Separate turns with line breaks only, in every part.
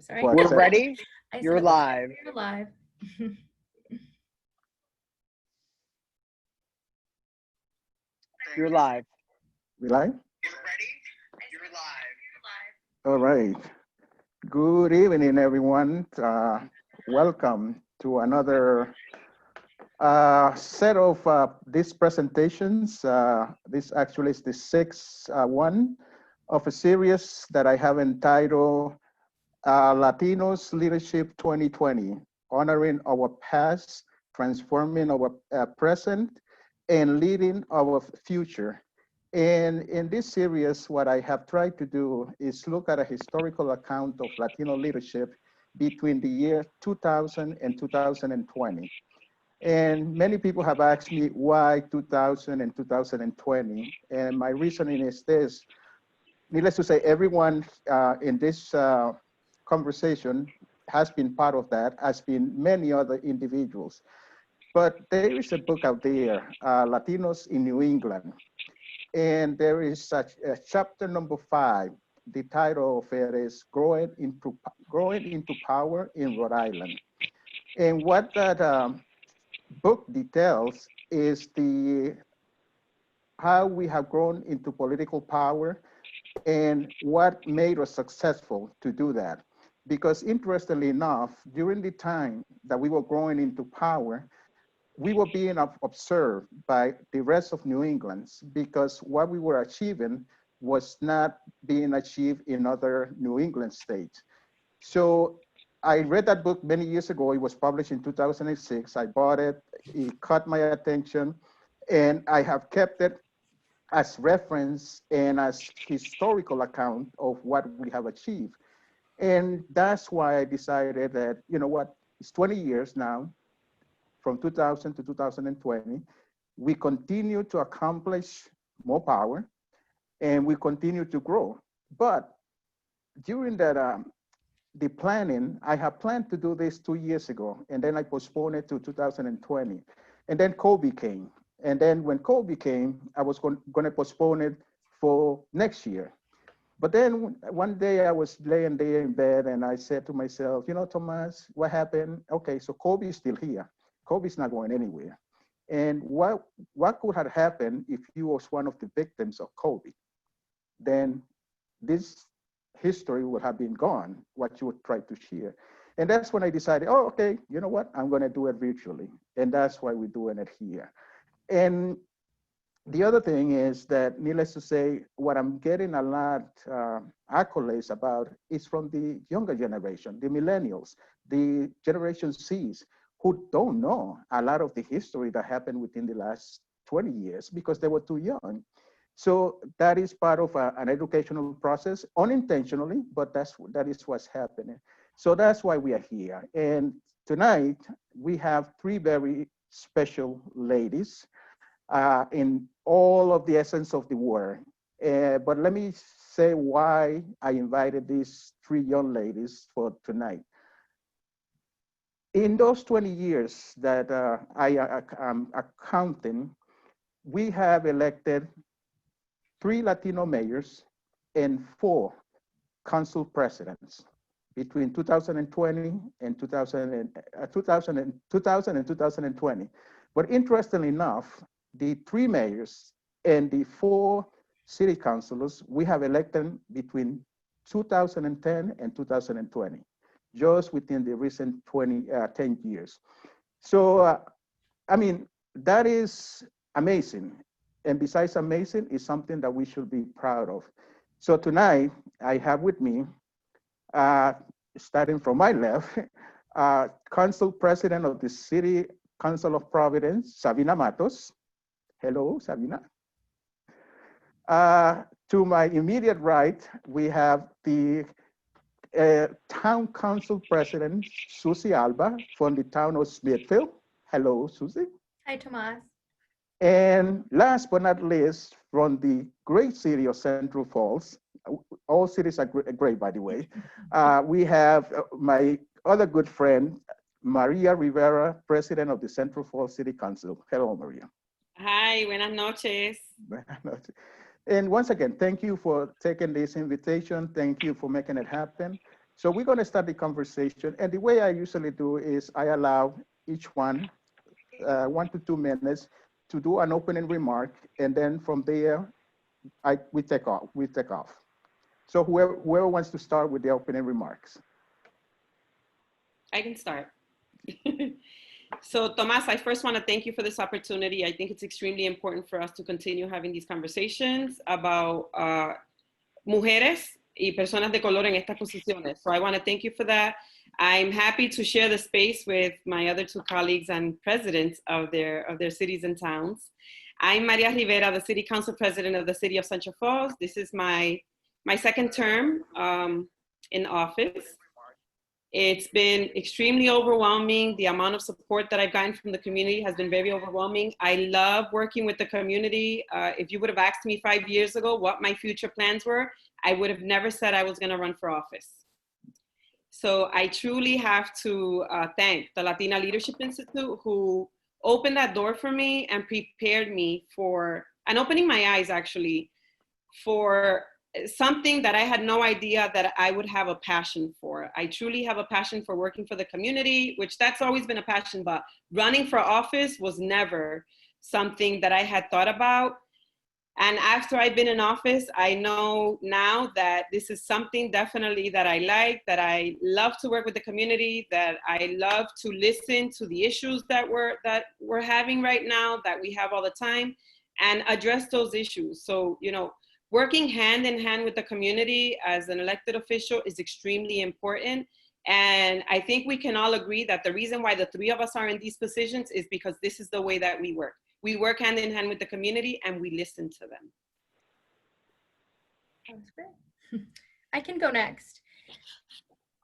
Sorry.
We're ready.
You're live.
You're live.
You're live.
We live?
You're ready. You're live.
All right. Good evening, everyone. Welcome to another set of these presentations. This actually is the sixth one of a series that I have entitled Latinos Leadership 2020, Honoring Our Past, Transforming Our Present, and Leading Our Future. And in this series, what I have tried to do is look at a historical account of Latino leadership between the year 2000 and 2020. And many people have asked me why 2000 and 2020. And my reasoning is this: needless to say, everyone in this conversation has been part of that, has been many other individuals. But there is a book out there, Latinos in New England. And there is such a chapter number 5. The title of it is Growing into Power in Rhode Island. And what that book details is how we have grown into political power and what made us successful to do that. Because interestingly enough, during the time that we were growing into power, we were being observed by the rest of New England because what we were achieving was not being achieved in other New England states. So I read that book many years ago. It was published in 2006. I bought it. It caught my attention, and I have kept it as reference and as historical account of what we have achieved. And that's why I decided that, you know what, it's 20 years now, from 2000 to 2020, we continue to accomplish more power and we continue to grow. But during that, the planning, I had planned to do this 2 years ago, and then I postponed it to 2020. And then COVID came. And then when COVID came, I was going to postpone it for next year. But then one day I was laying there in bed and I said to myself, you know, Tomas, what happened? Okay, so COVID is still here. COVID's not going anywhere. And what could have happened if you was one of the victims of COVID? Then this history would have been gone, what you would try to share. And that's when I decided, oh, okay, you know what? I'm going to do it virtually. And that's why we're doing it here. And the other thing is that, needless to say, what I'm getting a lot accolades about is from the younger generation, the millennials, the Generation Z's, who don't know a lot of the history that happened within the last 20 years because they were too young. So that is part of an educational process, unintentionally, but that is what's happening. So that's why we are here. And tonight, we have 3 very special ladies in all of the essence of the word. But let me say why I invited these 3 young ladies for tonight. In those 20 years that I am accounting, we have elected 3 Latino mayors and 4 council presidents between 2020 and 2020. But interestingly enough, the 3 mayors and the 4 city councilors, we have elected between 2010 and 2020. Just within the recent 10 years. So, I mean, that is amazing. And besides amazing, it's something that we should be proud of. So tonight, I have with me, starting from my left, Council President of the City Council of Providence, Sabina Matos. Hello, Sabina. To my immediate right, we have the Town Council President, Suzy Alba, from the town of Smithfield. Hello, Suzy.
Hi, Tomas.
And last but not least, from the great city of Central Falls, all cities are great, by the way, we have my other good friend, Maria Rivera, President of the Central Falls City Council. Hello, Maria.
Hi, buenas noches.
Buenas noches. And once again, thank you for taking this invitation. Thank you for making it happen. So we're going to start the conversation. And the way I usually do is I allow each one 1 to 2 minutes to do an opening remark. And then from there, we take off. So whoever wants to start with the opening remarks.
I can start. So, Tomas, I first want to thank you for this opportunity. I think it's extremely important for us to continue having these conversations about mujeres y personas de color en estas posiciones. So I want to thank you for that. I'm happy to share the space with my other 2 colleagues and presidents of their cities and towns. I'm Maria Rivera, the City Council President of the City of Central Falls. This is my second term in office. It's been extremely overwhelming. The amount of support that I've gotten from the community has been very overwhelming. I love working with the community. If you would have asked me 5 years ago what my future plans were, I would have never said I was going to run for office. So I truly have to thank the Latina Leadership Institute, who opened that door for me and prepared me for, and opening my eyes actually, for something that I had no idea that I would have a passion for. I truly have a passion for working for the community, which that's always been a passion, but running for office was never something that I had thought about. And after I've been in office, I know now that this is something definitely that I like, that I love to work with the community, that I love to listen to the issues that we're having right now, that we have all the time, and address those issues. So, you know, working hand in hand with the community as an elected official is extremely important. And I think we can all agree that the reason why the 3 of us are in these positions is because this is the way that we work. We work hand in hand with the community and we listen to them.
That's great. I can go next.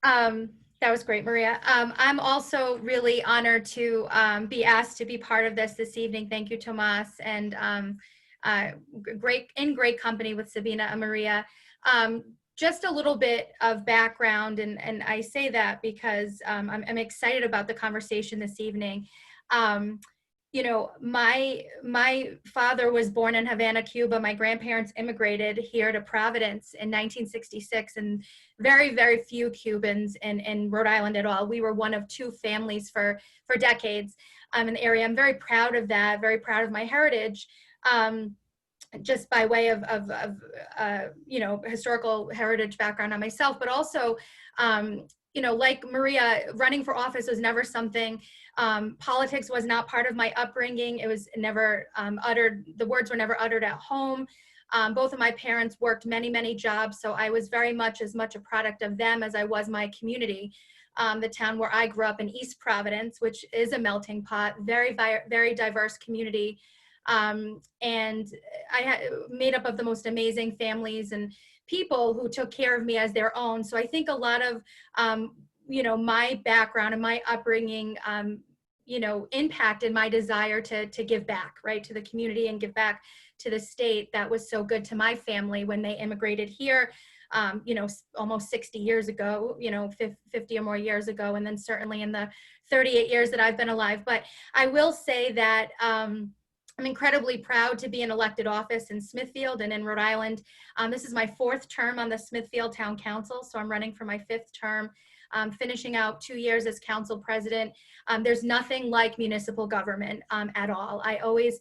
That was great, Maria. I'm also really honored to be asked to be part of this evening. Thank you, Tomas, and great company with Sabina and Maria. Just a little bit of background, and I say that because I'm excited about the conversation this evening. You know, my father was born in Havana, Cuba. My grandparents immigrated here to Providence in 1966, and very, very few Cubans in Rhode Island at all. We were one of 2 families for decades in the area. I'm very proud of that, very proud of my heritage. Just by way of you know, historical heritage background on myself, but also, you know, like Maria, running for office was never something, politics was not part of my upbringing. It was never uttered, the words were never uttered at home. Both of my parents worked many, many jobs, so I was very much as much a product of them as I was my community. The town where I grew up in East Providence, which is a melting pot, very, very diverse community. And I had made up of the most amazing families and people who took care of me as their own. So I think a lot of, you know, my background and my upbringing, you know, impacted my desire to give back, right, to the community and give back to the state that was so good to my family when they immigrated here, you know, almost 60 years ago, you know, 50 or more years ago, and then certainly in the 38 years that I've been alive. But I will say that, I'm incredibly proud to be in elected office in Smithfield and in Rhode Island. This is my 4th term on the Smithfield Town Council, so I'm running for my 5th term, finishing out 2 years as council president. There's nothing like municipal government at all. I always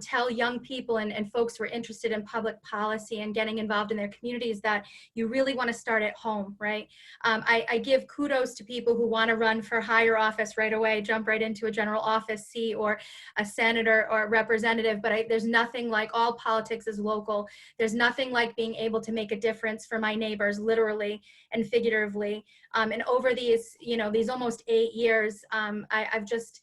tell young people and folks who are interested in public policy and getting involved in their communities that you really want to start at home, right? I give kudos to people who want to run for higher office right away, jump right into a general office seat or a senator or a representative, but there's nothing like, all politics is local. There's nothing like being able to make a difference for my neighbors, literally and figuratively. And over these, you know, these almost 8 years, I've just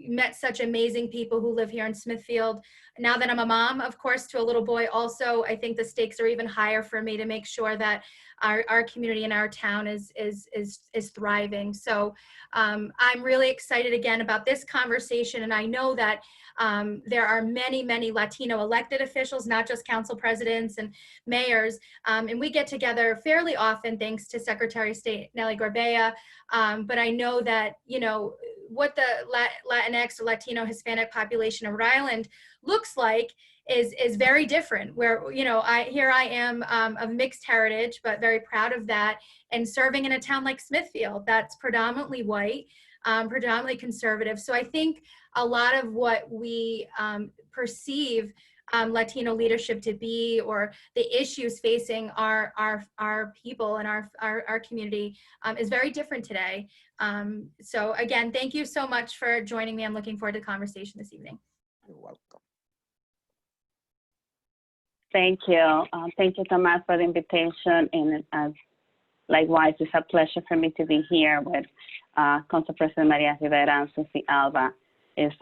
met such amazing people who live here in Smithfield. Now that I'm a mom, of course, to a little boy also, I think the stakes are even higher for me to make sure that our community and our town is thriving. So I'm really excited again about this conversation, and I know that there are many, many Latino elected officials, not just council presidents and mayors, and we get together fairly often thanks to Secretary of State Nellie Gorbea, but I know that, you know, what the Latinx or Latino Hispanic population of Rhode Island looks like is very different. Where, you know, here I am of mixed heritage, but very proud of that, and serving in a town like Smithfield that's predominantly white, predominantly conservative. So I think a lot of what we perceive Latino leadership to be, or the issues facing our people and our community, is very different today. So again, thank you so much for joining me. I'm looking forward to the conversation this evening.
You're welcome.
Thank you. Thank you, Tomas, for the invitation. And likewise, it's a pleasure for me to be here with Council President Maria Rivera and Suzy Alba. It's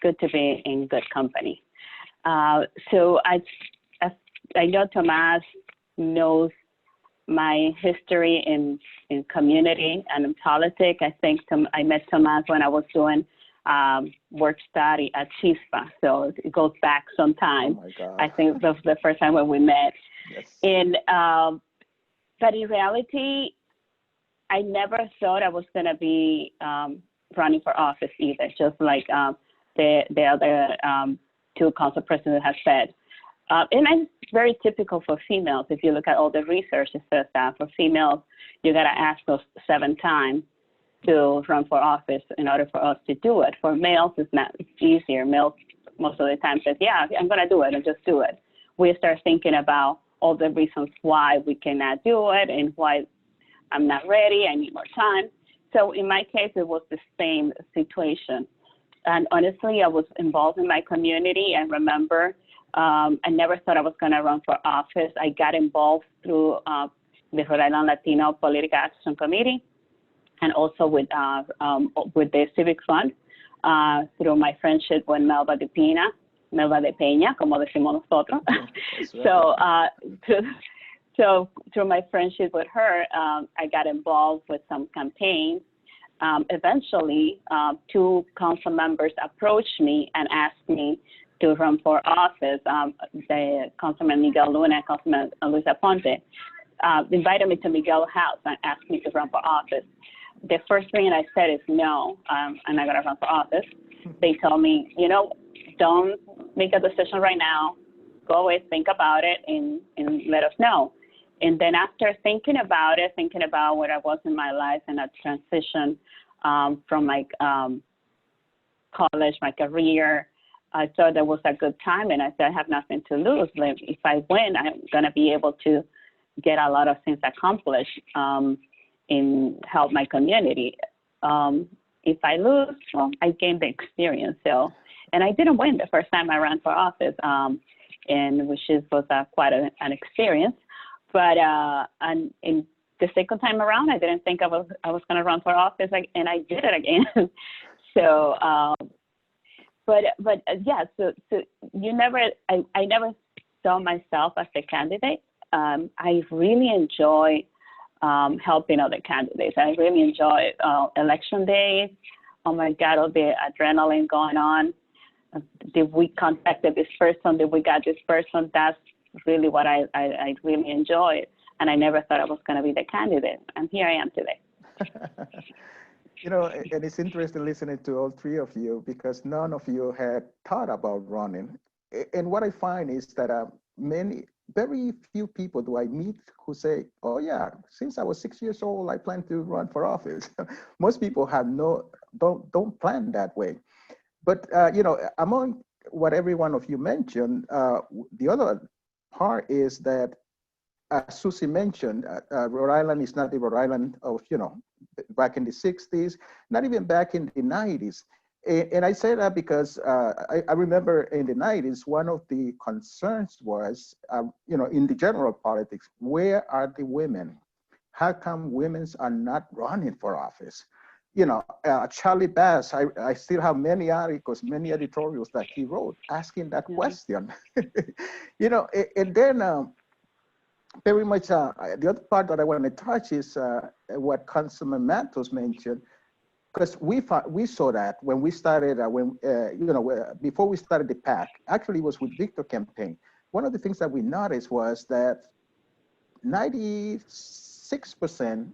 good to be in good company. So I know Tomas knows my history in community and in politics. I think I met Tomas when I was doing work study at CHISPA, so it goes back some time.
Oh my God.
I think that was the first time when we met.
Yes.
And but in reality, I never thought I was going to be running for office either, just like the other two council presidents have said. And it's very typical for females. If you look at all the research, it says that for females, you got to ask those 7 times to run for office in order for us to do it. For males, it's not, it's easier. Males most of the time says, yeah, I'm going to do it, and just do it. We start thinking about all the reasons why we cannot do it and why I'm not ready, I need more time. So in my case, it was the same situation. And honestly, I was involved in my community. I remember I never thought I was going to run for office. I got involved through the Rhode Island Latino Political Action Committee, and also with the Civic Fund, through my friendship with Melba de Peña, como decimos nosotros. So through my friendship with her, I got involved with some campaigns. Eventually, 2 council members approached me and asked me to run for office. The Councilman Miguel Luna and Councilman Luis Aponte invited me to Miguel's house and asked me to run for office. The first thing I said is no, I'm not going to run for office. They told me, you know, don't make a decision right now. Go away, think about it, and let us know. And then after thinking about it, thinking about where I was in my life and a transition from my college, my career, I thought that was a good time. And I said, I have nothing to lose. Like, if I win, I'm going to be able to get a lot of things accomplished and help my community. If I lose, well, I gained the experience. So, and I didn't win the first time I ran for office, and which was quite an experience. But and in the second time around, I didn't think I was going to run for office, and I did it again. So, but yeah. So you never, I never saw myself as a candidate. I really enjoy helping other candidates. I really enjoy election days. Oh my God, all the adrenaline going on. Did we contacted this person? Did we got this person? That's really what I really enjoyed. And I never thought I was going to be the candidate. And here I am today.
You know, and it's interesting listening to all 3 of you, because none of you had thought about running. And what I find is that very few people do I meet who say, oh yeah, since I was 6 years old, I plan to run for office. Most people have don't plan that way. But, you know, among what every one of you mentioned, the other part is that, as Suzy mentioned, Rhode Island is not the Rhode Island of, you know, back in the 60s, not even back in the 90s. And I say that because I remember in the 90s, one of the concerns was, you know, in the general politics, where are the women? How come women are not running for office? You know, Charlie Bass, I still have many articles, many editorials that he wrote asking that question. You know, and then very much the other part that I want to touch is what Councilman Matos mentioned, because we saw that when we started, you know, before we started the PAC, actually it was with Victor campaign. One of the things that we noticed was that 96%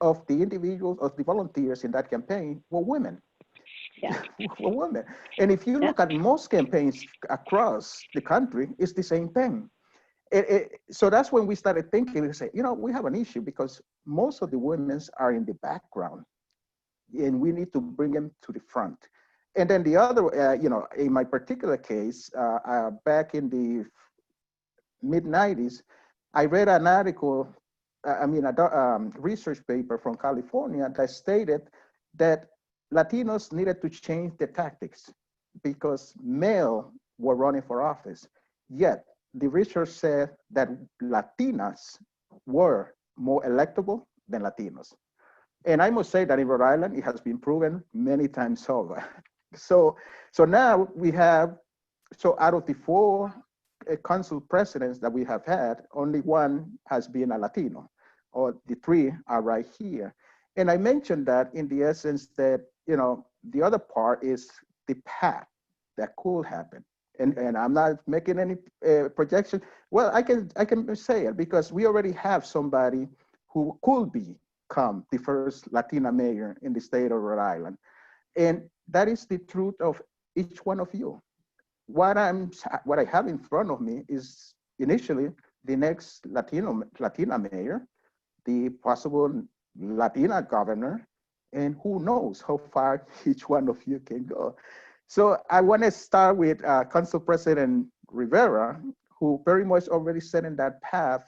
of the individuals, of the volunteers in that campaign were women.
Yeah.
a woman. And if you look at most campaigns across the country, it's the same thing. So that's when we started thinking, we say, we have an issue because most of the women are in the background and we need to bring them to the front. And then the other, in my particular case, back in the mid-90s, I read an article, a research paper from California that stated that Latinos needed to change their tactics because male were running for office. Yet the research said that Latinas were more electable than Latinos. And I must say that in Rhode Island, it has been proven many times over. So now we have, out of the 4 council presidents that we have had, only 1 has been a Latino, or the 3 are right here. And I mentioned that in the essence that, the other part is the path that could happen. And I'm not making any projection. Well, I can say it because we already have somebody who could become the first Latina mayor in the state of Rhode Island. And that is the truth of each one of you. What I have in front of me is initially the next Latina mayor, the possible Latina governor, and who knows how far each one of you can go. So I want to start with Council President Rivera, who very much already set in that path,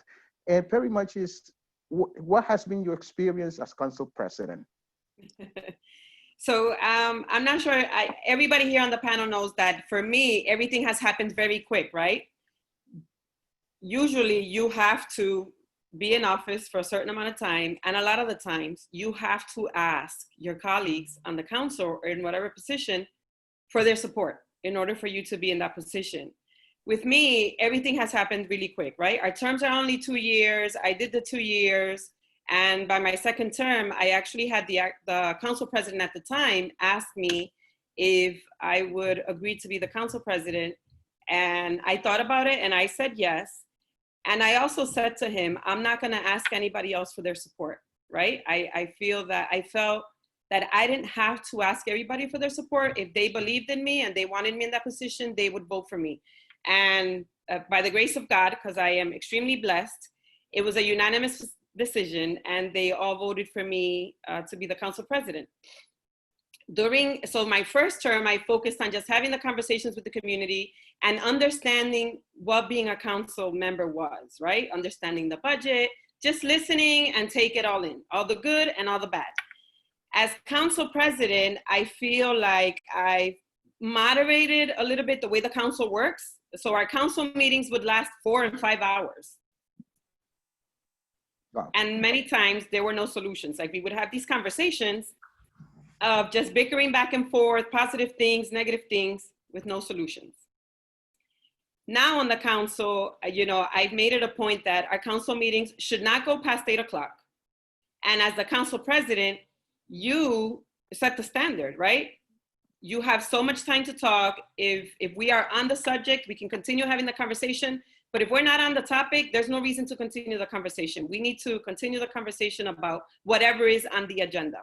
and very much is what has been your experience as Council President?
So I'm not sure, everybody here on the panel knows that for me, everything has happened very quick, right? Usually you have to be in office for a certain amount of time. And a lot of the times you have to ask your colleagues on the council or in whatever position for their support in order for you to be in that position. With me, everything has happened really quick, right? Our terms are only 2 years. I did the 2 years. And by my second term, I actually had the council president at the time ask me if I would agree to be the council president. And I thought about it and I said yes. And I also said to him, I'm not gonna ask anybody else for their support, right? I felt that I didn't have to ask everybody for their support. If they believed in me and they wanted me in that position, they would vote for me. And by the grace of God, because I am extremely blessed, it was a unanimous decision and they all voted for me to be the council president. So my first term, I focused on just having the conversations with the community and understanding what being a council member was, right? Understanding the budget, just listening and take it all in, all the good and all the bad. As council president, I feel like I moderated a little bit the way the council works. So our council meetings would last 4 and 5 hours.
Wow.
And many times there were no solutions. Like we would have these conversations of just bickering back and forth, positive things, negative things with no solutions. Now on the council, I've made it a point that our council meetings should not go past 8 o'clock. And as the council president, you set the standard, right? You have so much time to talk. If we are on the subject, we can continue having the conversation. But if we're not on the topic, there's no reason to continue the conversation. We need to continue the conversation about whatever is on the agenda,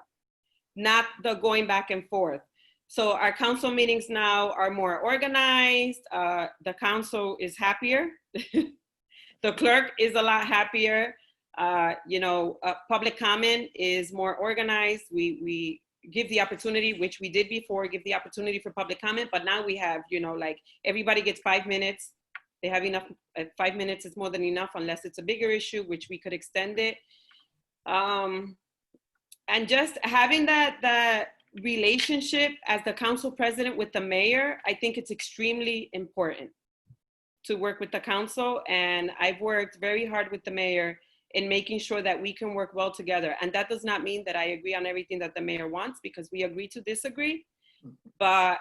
not the going back and forth. So our council meetings now are more organized. The council is happier. The clerk is a lot happier. Public comment is more organized. We give the opportunity, which we did before, give the opportunity for public comment, but now we have, like everybody gets 5 minutes. They have enough, 5 minutes is more than enough unless it's a bigger issue, which we could extend it. And just having that relationship as the council president with the mayor, I think it's extremely important to work with the council. And I've worked very hard with the mayor in making sure that we can work well together. And that does not mean that I agree on everything that the mayor wants, because we agree to disagree. But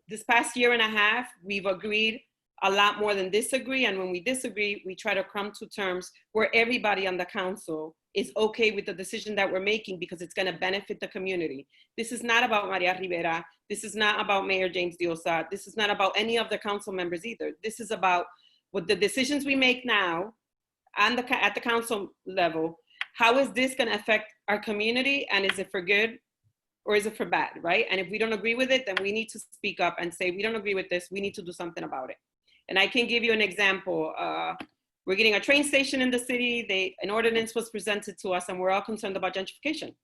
this past year and a half, we've agreed a lot more than disagree. And when we disagree, we try to come to terms where everybody on the council is okay with the decision that we're making because it's gonna benefit the community. This is not about Maria Rivera. This is not about Mayor James Diosa. This is not about any of the council members either. This is about what the decisions we make now at the council level. How is this gonna affect our community, and is it for good or is it for bad, right? And if we don't agree with it, then we need to speak up and say, we don't agree with this, we need to do something about it. And I can give you an example. We're getting a train station in the city. An ordinance was presented to us, and we're all concerned about gentrification.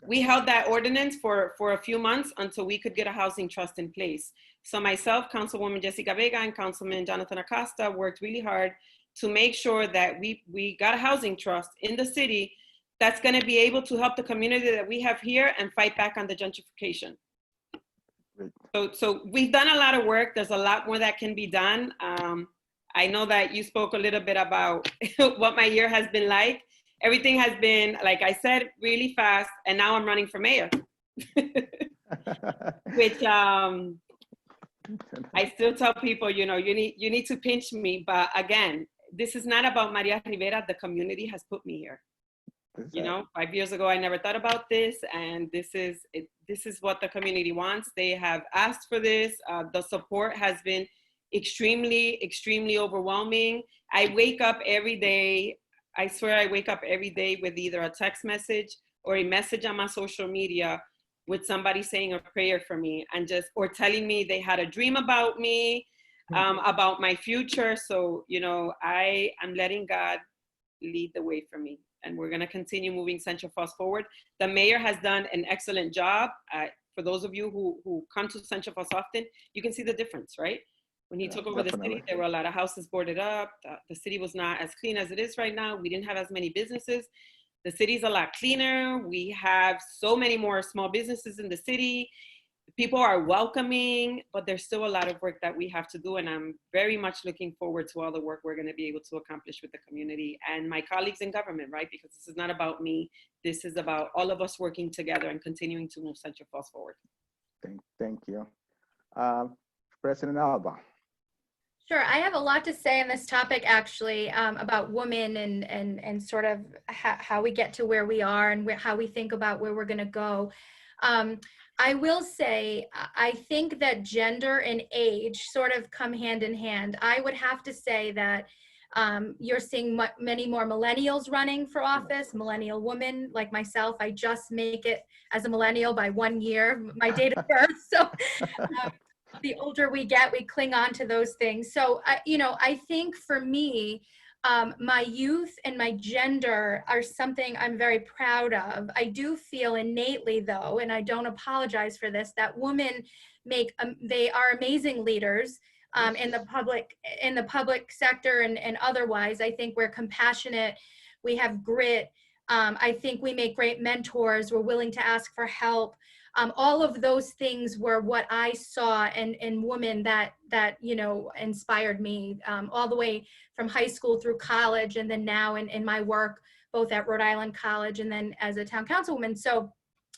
We held that ordinance for a few months until we could get a housing trust in place. So myself, Councilwoman Jessica Vega, and Councilman Jonathan Acosta worked really hard to make sure that we got a housing trust in the city that's going to be able to help the community that we have here and fight back on the gentrification. So we've done a lot of work. There's a lot more that can be done. I know that you spoke a little bit about what my year has been like. Everything has been, like I said, really fast, and now I'm running for mayor. Which I still tell people, you know, you need to pinch me. But again, this is not about Maria Rivera. The community has put me here. You know, 5 years ago, I never thought about this, and this is what the community wants. They have asked for this. The support has been extremely, extremely overwhelming. I wake up every day. I swear I wake up every day with either a text message or a message on my social media with somebody saying a prayer for me or telling me they had a dream about me, about my future. So, you know, I am letting God lead the way for me. And we're going to continue moving Central Falls forward. The mayor has done an excellent job. For those of you who come to Central Falls often, you can see the difference, right? When he took over the city, there were a lot of houses boarded up. The city was not as clean as it is right now. We didn't have as many businesses. The city's a lot cleaner. We have so many more small businesses in the city. People are welcoming, but there's still a lot of work that we have to do. And I'm very much looking forward to all the work we're going to be able to accomplish with the community and my colleagues in government, right? Because this is not about me. This is about all of us working together and continuing to move Central Falls forward.
Thank you. President Alba.
Sure, I have a lot to say on this topic, actually, about women and sort of how we get to where we are and how we think about where we're going to go. I will say, I think that gender and age sort of come hand in hand. I would have to say that you're seeing many more millennials running for office, millennial women like myself. I just make it as a millennial by 1 year, my date of birth. So the older we get, we cling on to those things. So, you know, I think for me, my youth and my gender are something I'm very proud of. I do feel innately, though, and I don't apologize for this, that women they are amazing leaders in the public sector and otherwise. I think we're compassionate. We have grit. I think we make great mentors. We're willing to ask for help. All of those things were what I saw in women that you know, inspired me all the way from high school through college, and then now in my work, both at Rhode Island College and then as a town councilwoman. So,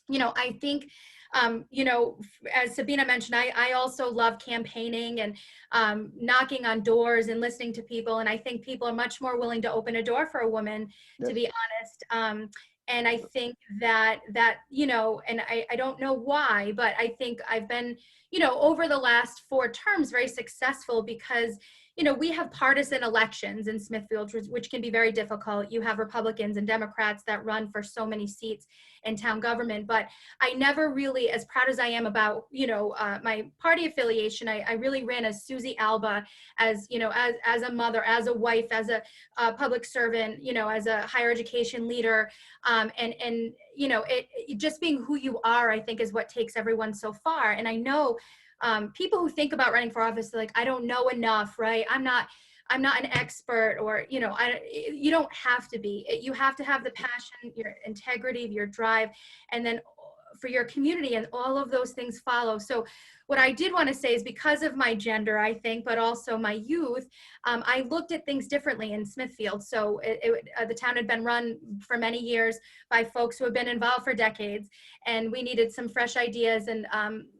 you know, I think, you know, as Sabina mentioned, I also love campaigning and knocking on doors and listening to people. And I think people are much more willing to open a door for a woman, to be honest. And I think that, you know, and I don't know why, but I think I've been, you know, over the last 4 terms, very successful because, you know, we have partisan elections in Smithfield, which can be very difficult. You have Republicans and Democrats that run for so many seats in town government, but I never really, as proud as I am about, you know, my party affiliation, I really ran as Suzy Alba, as, you know, as a mother, as a wife, as a public servant, you know, as a higher education leader, and you know, it just being who you are, I think, is what takes everyone so far. And I know people who think about running for office, like, I don't know enough, right? I'm not an expert, or, you know, you don't have to be. You have to have the passion, your integrity, your drive, and then for your community, and all of those things follow. So what I did want to say is, because of my gender, I think, but also my youth, I looked at things differently in Smithfield. So the town had been run for many years by folks who have been involved for decades, and we needed some fresh ideas. And,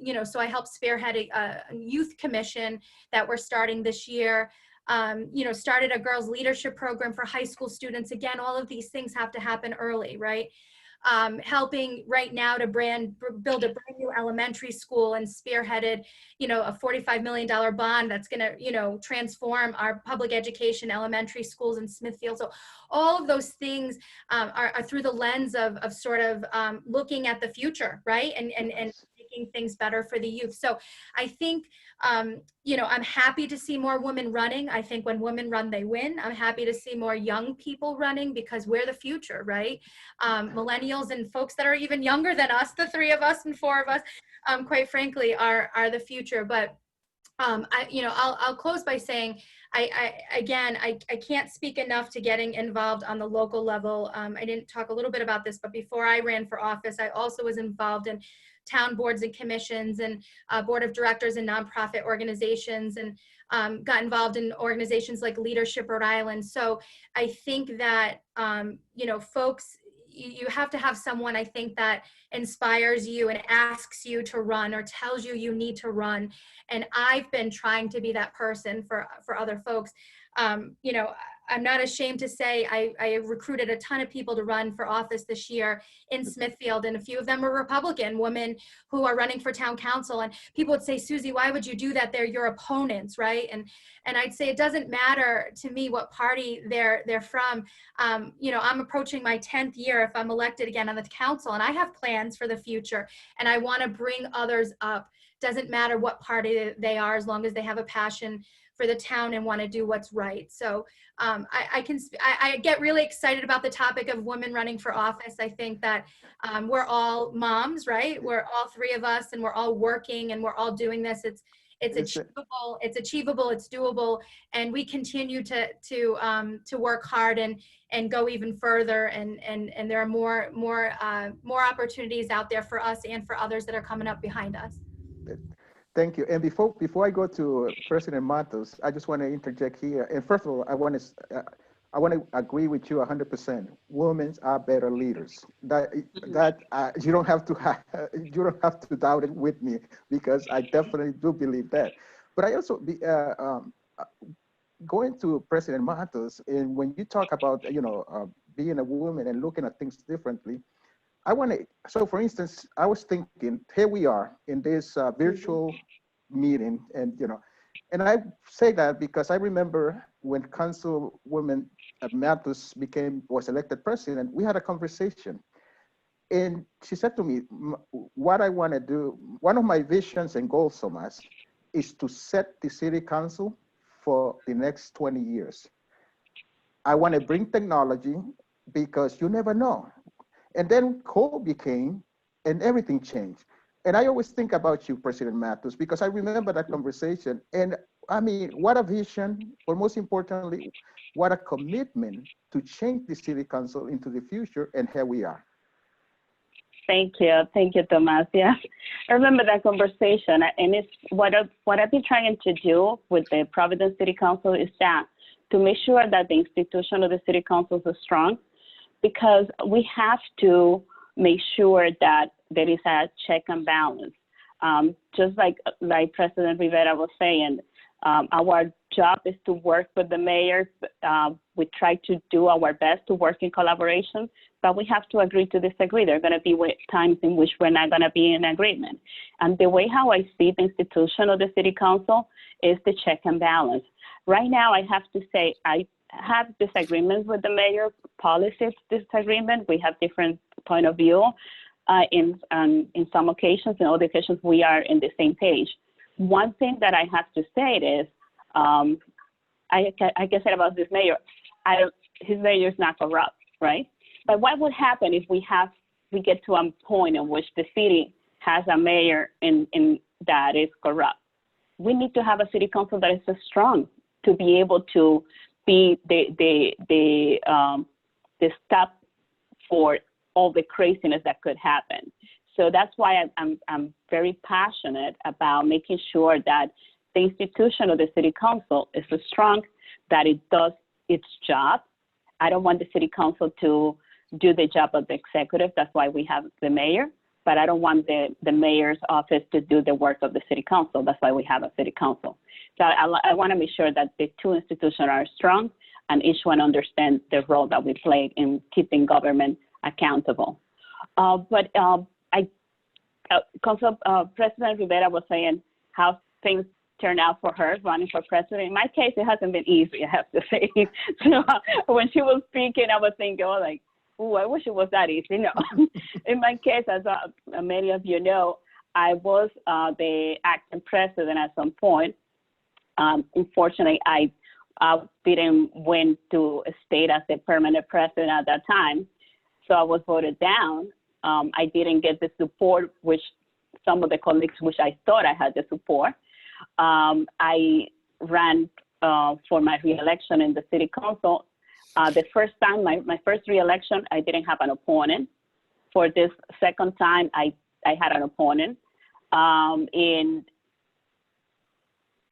you know, so I helped spearhead a youth commission that we're starting this year. You know, started a girls leadership program for high school students. Again, all of these things have to happen early, right? helping right now to build a brand new elementary school and spearheaded, a $45 million bond that's going to, transform our public education elementary schools in Smithfield. So all of those things are through the lens of sort of looking at the future, right? And making things better for the youth. So I think, I'm happy to see more women running. I think when women run, they win. I'm happy to see more young people running because we're the future, right? Millennials and folks that are even younger than us, the three of us and four of us, quite frankly, are the future. But I'll close by saying, I can't speak enough to getting involved on the local level. I didn't talk a little bit about this, but before I ran for office, I also was involved in town boards and commissions and board of directors and nonprofit organizations, and got involved in organizations like Leadership Rhode Island. So I think that, folks, you have to have someone, I think, that inspires you and asks you to run or tells you you need to run. And I've been trying to be that person for other folks. I'm not ashamed to say I recruited a ton of people to run for office this year in Smithfield, and a few of them are Republican women who are running for town council. And people would say, Suzy, why would you do that? They're your opponents, right? And I'd say it doesn't matter to me what party they're from. I'm approaching my 10th year if I'm elected again on the council, and I have plans for the future, and I want to bring others up. Doesn't matter what party they are, as long as they have a passion for the town and want to do what's right. So I get really excited about the topic of women running for office. I think that we're all moms, right? We're all three of us, and we're all working, and we're all doing this. It's achievable. It's achievable. It's doable, and we continue to work hard and go even further. And there are more opportunities out there for us and for others that are coming up behind us.
Thank you. And before I go to President Matos, I just want to interject here. And first of all, I want to agree with you 100%. Women are better leaders. That you don't have to doubt it with me, because I definitely do believe that. But I also going to President Matos, and when you talk about being a woman and looking at things differently, so for instance, I was thinking, here we are in this virtual meeting, and I say that because I remember when Councilwoman Matos was elected president, we had a conversation, and she said to me, what I want to do, one of my visions and goals, Tomas, is to set the city council for the next 20 years. I want to bring technology, because you never know. And then COVID came and everything changed. And I always think about you, President Matos, because I remember that conversation. And I mean, what a vision, or most importantly, what a commitment to change the city council into the future. And here we are.
Thank you, Tomas. Yeah, I remember that conversation. And it's what I've been trying to do with the Providence City Council is that to make sure that the institution of the city council is strong, because we have to make sure that there is a check and balance. Just like President Rivera was saying, our job is to work with the mayors. We try to do our best to work in collaboration, but we have to agree to disagree. There are going to be times in which we're not going to be in agreement. And the way how I see the institution of the city council is the check and balance. Right now, I have to say, I have disagreements with the mayor's policies, disagreement. We have different point of view. In some occasions, in other occasions, we are in the same page. One thing that I have to say is, I can say about this mayor, his mayor is not corrupt, right? But what would happen if we get to a point in which the city has a mayor in that is corrupt? We need to have a city council that is strong to be able to be the stop for all the craziness that could happen. So that's why I'm very passionate about making sure that the institution of the city council is so strong that it does its job. I don't want the city council to do the job of the executive. That's why we have the mayor. But I don't want the mayor's office to do the work of the city council. That's why we have a city council. So I want to make sure that the two institutions are strong and each one understands the role that we play in keeping government accountable. But President Rivera was saying how things turned out for her running for president. In my case, it hasn't been easy, I have to say. So when she was speaking, I was thinking, oh, like, oh, I wish it was that easy. No. In my case, as many of you know, I was the acting president at some point. Unfortunately, I didn't win to state as the permanent president at that time, so I was voted down. I didn't get the support, which some of the colleagues, which I thought I had the support. I ran for my reelection in the city council. The first time, my first reelection, I didn't have an opponent. For this second time, I had an opponent. And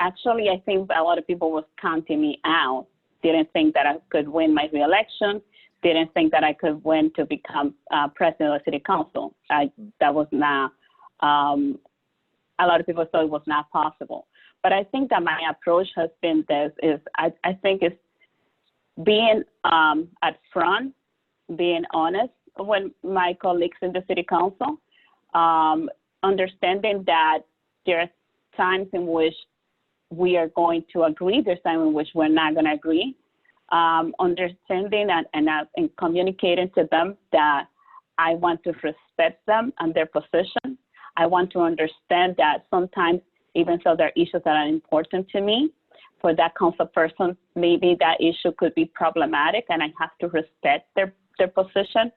actually, I think a lot of people was counting me out. Didn't think that I could win my reelection. Didn't think that I could win to become president of the city council. That was not, a lot of people thought it was not possible. But I think that my approach has been this, is I think it's being at front, being honest with my colleagues in the city council, understanding that there are times in which we are going to agree, there's times in which we're not going to agree, understanding and communicating to them that I want to respect them and their position. I want to understand that sometimes, even though there are issues that are important to me, for that council person, maybe that issue could be problematic, and I have to respect their position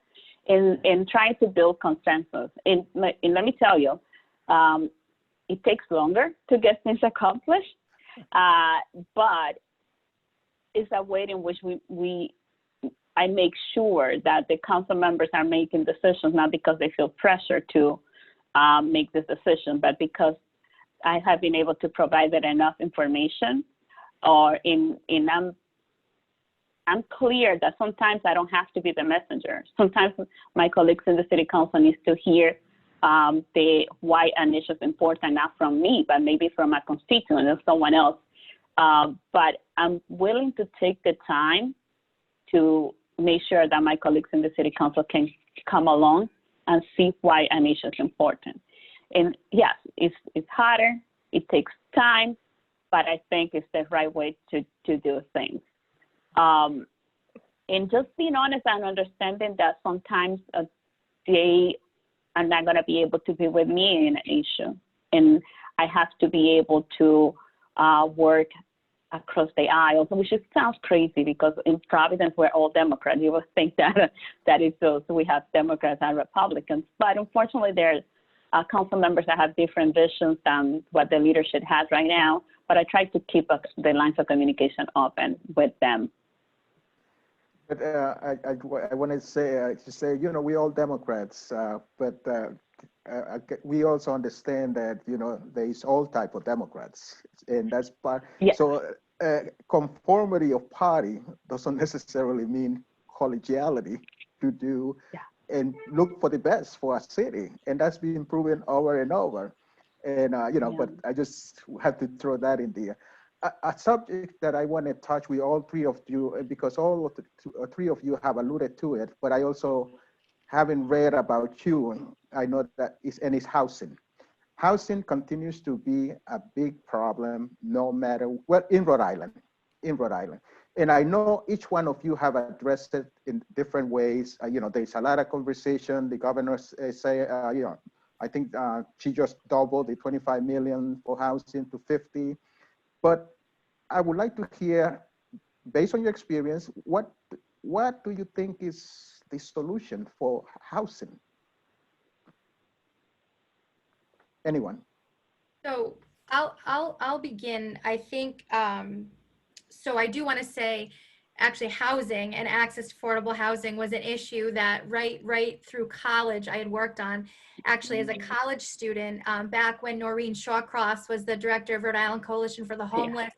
in trying to build consensus. And let me tell you, it takes longer to get things accomplished, but it's a way in which I make sure that the council members are making decisions, not because they feel pressure to make this decision, but because I have been able to provide that enough information, or I'm clear that sometimes I don't have to be the messenger. Sometimes my colleagues in the city council need to hear why an issue is important, not from me, but maybe from a constituent or someone else. But I'm willing to take the time to make sure that my colleagues in the city council can come along and see why an issue is important. And yes, it's harder, it takes time, but I think it's the right way to do things. And just being honest and understanding that sometimes they are not going to be able to be with me in an issue. And I have to be able to work across the aisles, which sounds crazy because in Providence, we're all Democrats. You would think that is so. So we have Democrats and Republicans. But unfortunately, there's council members that have different visions than what the leadership has right now. But I try to keep the lines of communication open with them.
But I want to say, you know, we're all Democrats, but we also understand that, you know, there is all type of Democrats, and that's part. Yeah. So conformity of party doesn't necessarily mean collegiality to do and look for the best for a city, and that's been proven over and over. And you know, but I just have to throw that in there. A subject that I want to touch with all three of you, because all of the three of you have alluded to it, but I also haven't read about you. I know that it's housing. Housing continues to be a big problem, no matter what, in Rhode Island. And I know each one of you have addressed it in different ways. You know, there's a lot of conversation. The governor say, you know, I think she just doubled the 25 million for housing to 50. But I would like to hear, based on your experience, what do you think is the solution for housing? Anyone? So
I'll begin. I think so. I do want to say, actually, housing and access to affordable housing was an issue that right through college I had worked on. Actually, as a college student, back when Noreen Shawcross was the director of Rhode Island Coalition for the Homeless,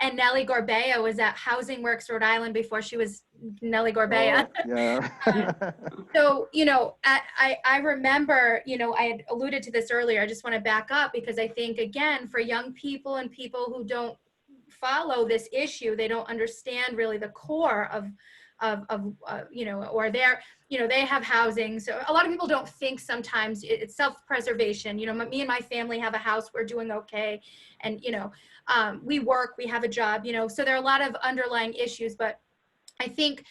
and Nellie Gorbea was at Housing Works Rhode Island before she was Nellie Gorbea.
Oh, yeah.
So, you know, I remember, you know, I had alluded to this earlier. I just want to back up because I think, again, for young people and people who don't follow this issue, they don't understand really the core you know, or they're, you know, they have housing. So a lot of people don't think sometimes it's self-preservation. You know, me and my family have a house, we're doing okay. And, you know, we work, we have a job, you know, so there are a lot of underlying issues, but I think,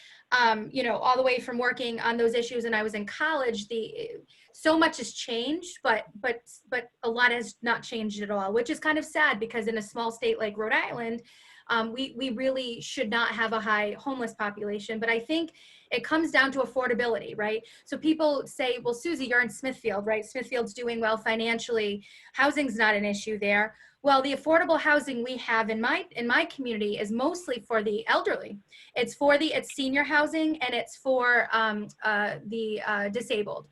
you know, all the way from working on those issues and I was in college, so much has changed, but a lot has not changed at all, which is kind of sad because in a small state like Rhode Island, we really should not have a high homeless population. But I think it comes down to affordability, right? So people say, well, Suzy, you're in Smithfield, right? Smithfield's doing well financially. Housing's not an issue there. Well, the affordable housing we have in my community is mostly for the elderly. It's senior housing and it's for the disabled.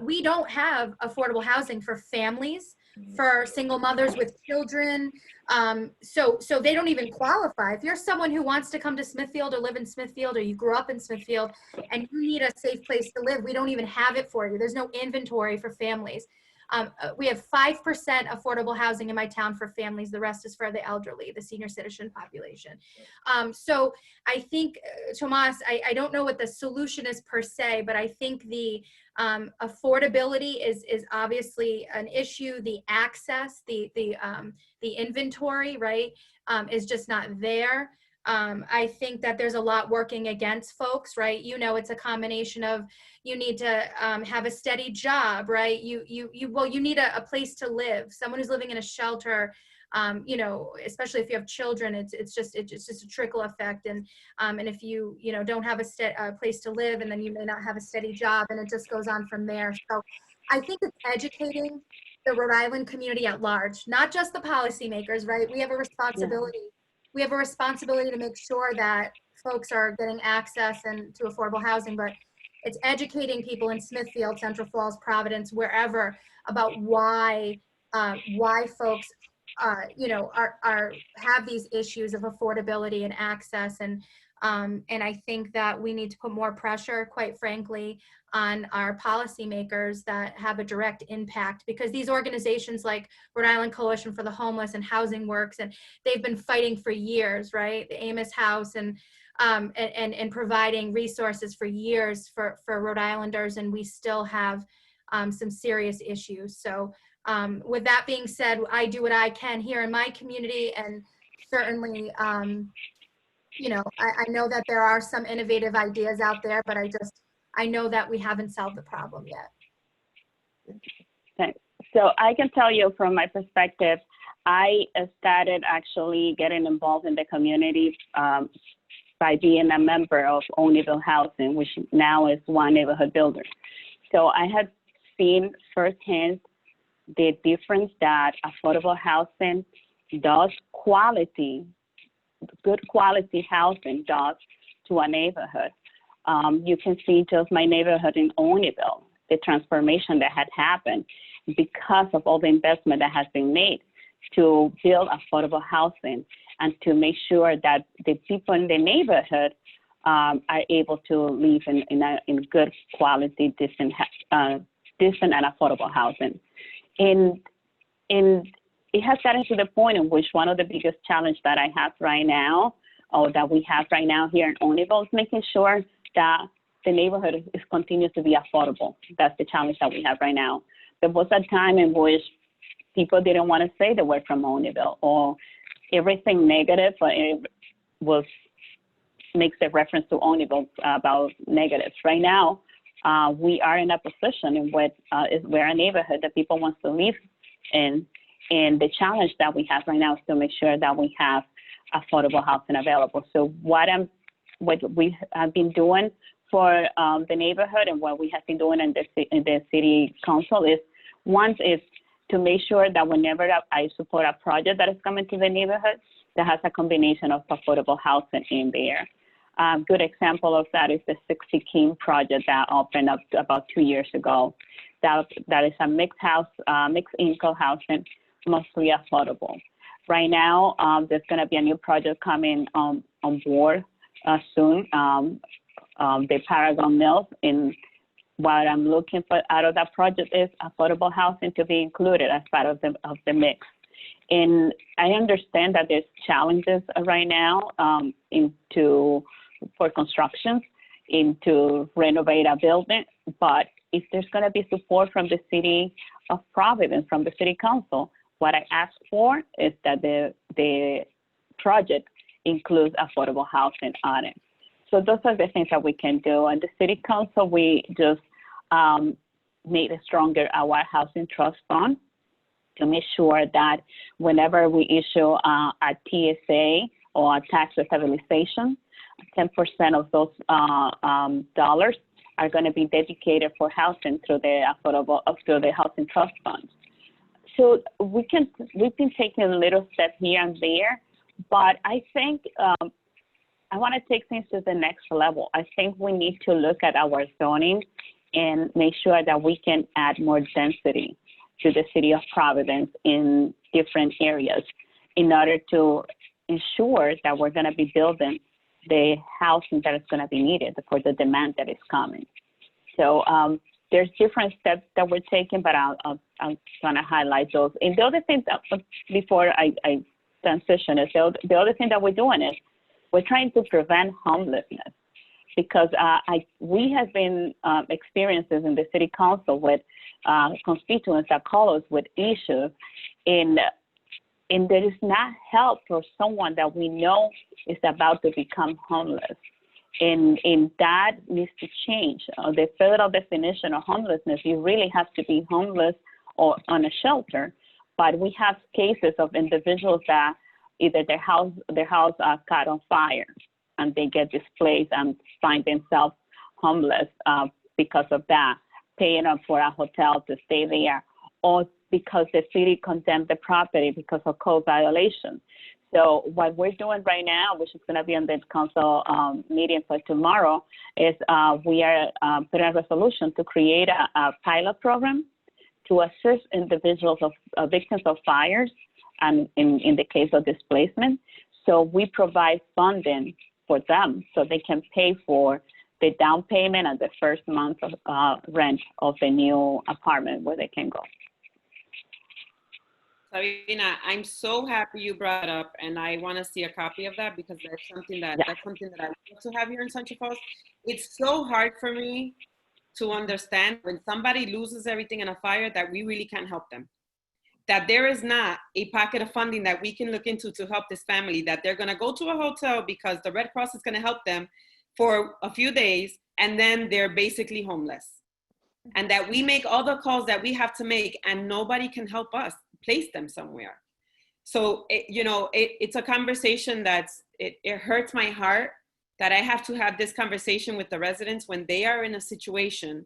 We don't have affordable housing for families, for single mothers with children. So they don't even qualify. If you're someone who wants to come to Smithfield or live in Smithfield, or you grew up in Smithfield and you need a safe place to live, we don't even have it for you. There's no inventory for families. We have 5% affordable housing in my town for families. The rest is for the elderly, the senior citizen population. So I think, Tomas, I don't know what the solution is per se, but I think the affordability is obviously an issue. The access, the inventory, right, is just not there. I think that there's a lot working against folks, right? You know, it's a combination of you need to have a steady job, right? You need a place to live. Someone who's living in a shelter, you know, especially if you have children, it's just a trickle effect. And if you don't have a place to live, and then you may not have a steady job, and it just goes on from there. So I think it's educating the Rhode Island community at large, not just the policymakers, right? We have a responsibility. Yeah. We have a responsibility to make sure that folks are getting access and to affordable housing, but it's educating people in Smithfield, Central Falls, Providence, wherever, about why folks you know, have these issues of affordability and access. And I think that we need to put more pressure, quite frankly, on our policymakers that have a direct impact, because these organizations like Rhode Island Coalition for the Homeless and Housing Works, and they've been fighting for years, right? The Amos House and providing resources for years for Rhode Islanders, and we still have some serious issues. So with that being said, I do what I can here in my community, and certainly, you know, I know that there are some innovative ideas out there, but I know that we haven't solved the problem yet.
Okay. So I can tell you from my perspective, I started actually getting involved in the community by being a member of Owneyville Housing, which now is One Neighborhood Builder. So I had seen firsthand the difference that affordable housing does, good quality housing does to a neighborhood. You can see just my neighborhood in Owneyville, the transformation that had happened because of all the investment that has been made to build affordable housing and to make sure that the people in the neighborhood are able to live in good quality, decent and affordable housing. And it has gotten to the point in which one of the biggest challenges that I have right now, or that we have right now here in Owneyville, is making sure that the neighborhood continues to be affordable. That's the challenge that we have right now. There was a time in which people didn't want to say the word from Owneyville, or everything negative makes a reference to Owneyville about negatives. Right now, we are in a position in which we're a neighborhood that people want to live in. And the challenge that we have right now is to make sure that we have affordable housing available. So what we have been doing for the neighborhood, and what we have been doing in the city council, is to make sure that whenever I support a project that is coming to the neighborhood, that has a combination of affordable housing in there. A good example of that is the 60 King project that opened up about 2 years ago. That is a mixed income housing, mostly affordable. Right now, there's going to be a new project coming on board soon, the Paragon Mills. And what I'm looking for out of that project is affordable housing to be included as part of the mix. And I understand that there's challenges right now into for constructions to renovate a building. But if there's going to be support from the city of Providence, from the city council, what I ask for is that the project includes affordable housing on it. So those are the things that we can do. And the city council, we just made it stronger our housing trust fund to make sure that whenever we issue a TSA or a tax stabilization, 10% of those dollars are going to be dedicated for housing through the housing trust fund. So we've been taking a little step here and there, but I think I want to take things to the next level. I think we need to look at our zoning and make sure that we can add more density to the city of Providence in different areas in order to ensure that we're going to be building the housing that is going to be needed for the demand that is coming. So there's different steps that we're taking, but I'm going to highlight those. And the other thing that, before I transition, is the other thing that we're doing is we're trying to prevent homelessness, because we have been experiencing in the city council with constituents that call us with issues, and there is not help for someone that we know is about to become homeless. And that needs to change. The federal definition of homelessness, you really have to be homeless or on a shelter. But we have cases of individuals that either their house caught on fire and they get displaced and find themselves homeless because of that, paying up for a hotel to stay there, or because the city condemned the property because of code violation. So what we're doing right now, which is going to be on the council meeting for tomorrow, is we are putting a resolution to create a pilot program to assist individuals of victims of fires and in the case of displacement. So we provide funding for them so they can pay for the down payment and the first month of rent of the new apartment where they can go.
Sabina, I'm so happy you brought it up, and I want to see a copy of that, because that's something that I want to have here in Central Falls. It's so hard for me to understand when somebody loses everything in a fire that we really can't help them. That there is not a pocket of funding that we can look into to help this family, that they're going to go to a hotel because the Red Cross is going to help them for a few days, and then they're basically homeless. And that we make all the calls that we have to make, and nobody can help us place them somewhere. So, it's a conversation it hurts my heart that I have to have this conversation with the residents when they are in a situation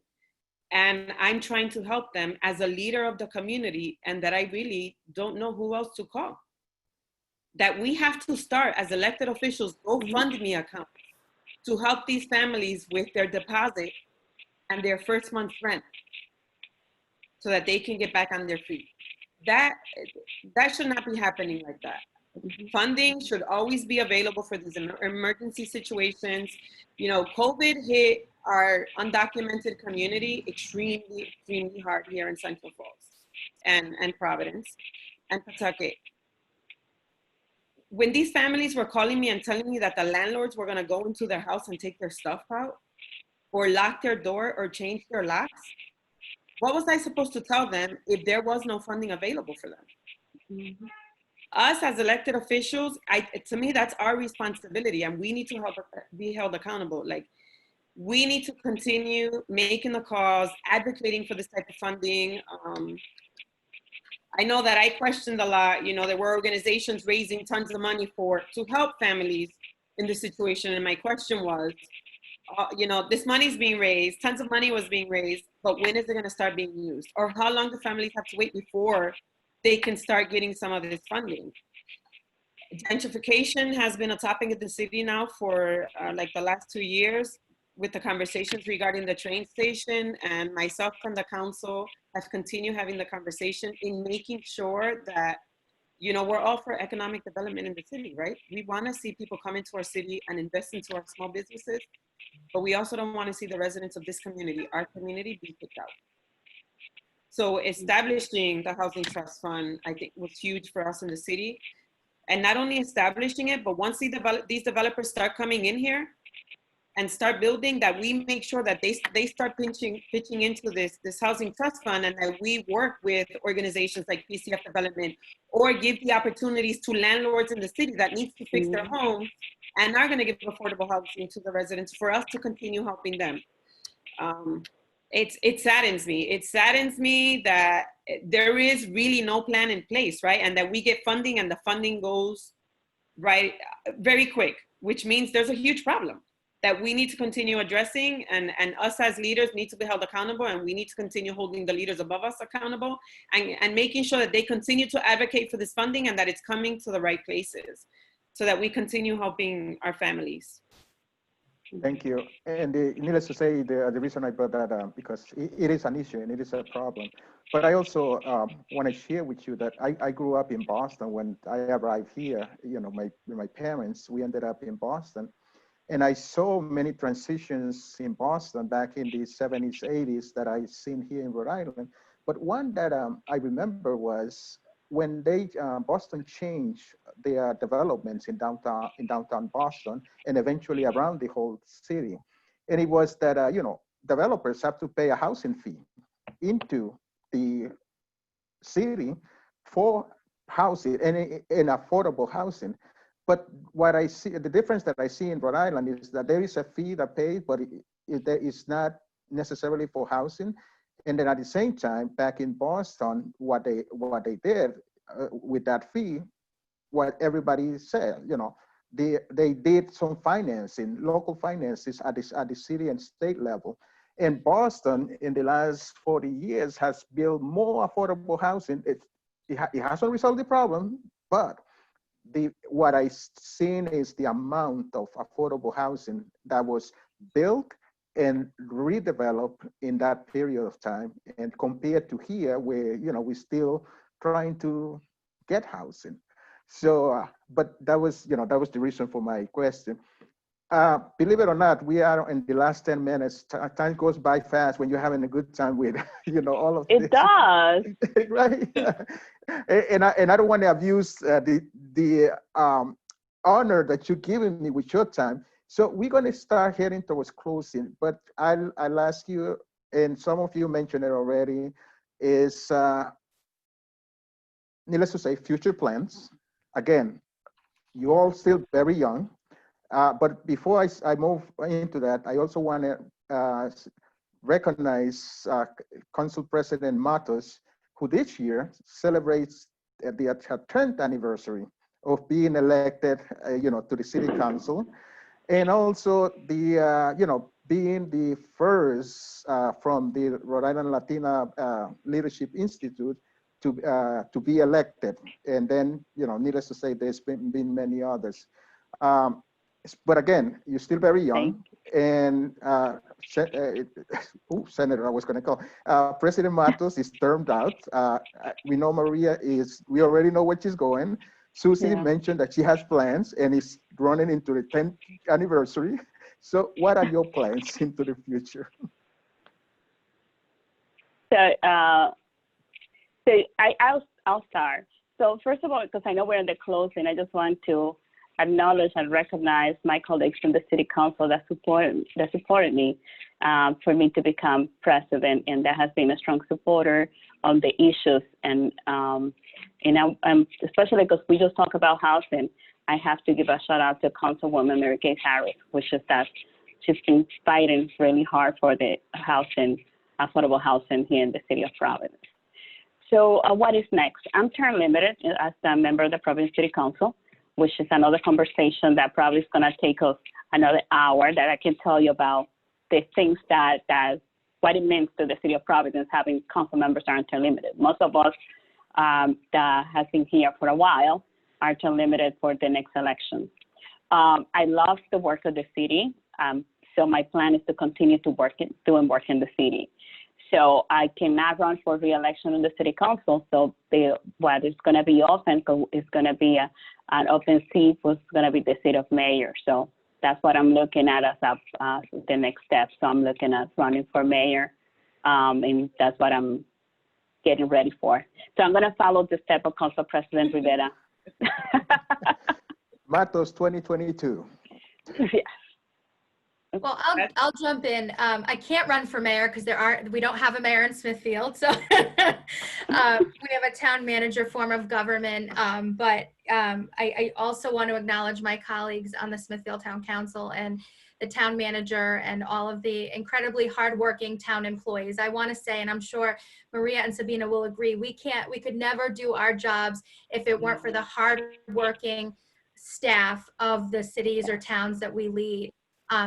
and I'm trying to help them as a leader of the community, and that I really don't know who else to call. That we have to start as elected officials, GoFundMe accounts to help these families with their deposit and their first month's rent so that they can get back on their feet. That should not be happening like that. Funding should always be available for these emergency situations. COVID hit our undocumented community extremely, extremely hard here in Central Falls and Providence and Pawtucket. When these families were calling me and telling me that the landlords were going to go into their house and take their stuff out, or lock their door or change their locks, what was I supposed to tell them if there was no funding available for them? Mm-hmm. Us as elected officials, to me, that's our responsibility, and we need to be held accountable. Like, we need to continue making the calls, advocating for this type of funding. I know that I questioned a lot. There were organizations raising tons of money to help families in this situation, and my question was, this money is being raised, tons of money was being raised, but when is it going to start being used? Or how long do families have to wait before they can start getting some of this funding? Gentrification has been a topic of the city now for like the last 2 years, with the conversations regarding the train station, and myself and the council have continued having the conversation in making sure that, we're all for economic development in the city, right? We want to see people come into our city and invest into our small businesses, but we also don't want to see the residents of this community, our community, be kicked out. So establishing the Housing Trust Fund, I think, was huge for us in the city. And not only establishing it, but once these developers start coming in here, and start building, that we make sure that they start pitching into this housing trust fund, and that we work with organizations like PCF Development, or give the opportunities to landlords in the city that need to fix their homes and are going to give affordable housing to the residents, for us to continue helping them. It saddens me. It saddens me that there is really no plan in place, right? And that we get funding and the funding goes right very quick, which means there's a huge problem that we need to continue addressing, and us as leaders need to be held accountable, and we need to continue holding the leaders above us accountable, and making sure that they continue to advocate for this funding and that it's coming to the right places, so that we continue helping our families.
Thank you. And needless to say, the reason I brought that up, because it is an issue and it is a problem. But I also want to share with you that I grew up in Boston. When I arrived here, my parents, we ended up in Boston. And I saw many transitions in Boston back in the 70s, 80s that I've seen here in Rhode Island. But one that I remember was when Boston changed their developments in downtown Boston, and eventually around the whole city. And it was that, developers have to pay a housing fee into the city for housing and affordable housing. But what I see, the difference that I see in Rhode Island is that there is a fee that pays, but it's not necessarily for housing. And then at the same time, back in Boston, what they did with that fee, what everybody said, they did some financing, local finances at the city and state level. And Boston, in the last 40 years, has built more affordable housing. It hasn't resolved the problem, but what I've seen is the amount of affordable housing that was built and redeveloped in that period of time, and compared to here, where we're still trying to get housing. So, but that was the reason for my question. Believe it or not, we are in the last 10 minutes. Time goes by fast when you're having a good time with, all of this.
It does.
Right? And I don't want to abuse the honor that you're giving me with your time. So we're going to start heading towards closing, but I'll ask you, and some of you mentioned it already, is needless to say, future plans. Again, you're all still very young. But before I move into that, I also want to recognize Council President Matos, who this year celebrates her 10th anniversary of being elected, to the City Council, and also the, being the first from the Rhode Island Latina Leadership Institute to be elected. And then, needless to say, there's been many others. But again, you're still very young, and Senator, I was going to call, President Matos is termed out. We know Maria we already know where she's going. Suzy mentioned that she has plans and is running into the 10th anniversary. So what are your plans into the future?
So, I'll start. So first of all, because I know we're in the closing, I just want to acknowledge and recognize my colleagues from the City Council that supported me for me to become president, and that has been a strong supporter on the issues. And I'm especially because we just talk about housing, I have to give a shout out to Councilwoman Mary Kay Harris, which is that she's been fighting really hard for the housing, affordable housing here in the city of Providence. So what is next? I'm term limited as a member of the Providence City Council, which is another conversation that probably is going to take us another hour, that I can tell you about the things that what it means to the city of Providence having council members that are term limited. Most of us that has been here for a while are term limited for the next election. I love the work of the city, so my plan is to continue to doing work in the city. So I cannot run for re-election in the city council. So what is going to be open is going to be an open seat, was going to be the seat of mayor. So that's what I'm looking at as the next step. So I'm looking at running for mayor, and that's what I'm getting ready for. So I'm going to follow the step of Council President Rivera.
Matos 2022.
Yes.
Well, I'll jump in. I can't run for mayor because we don't have a mayor in Smithfield. So we have a town manager form of government. But I also want to acknowledge my colleagues on the Smithfield Town Council and the town manager and all of the incredibly hardworking town employees. I want to say, and I'm sure Maria and Sabina will agree, we could never do our jobs if it weren't for the hardworking staff of the cities or towns that we lead.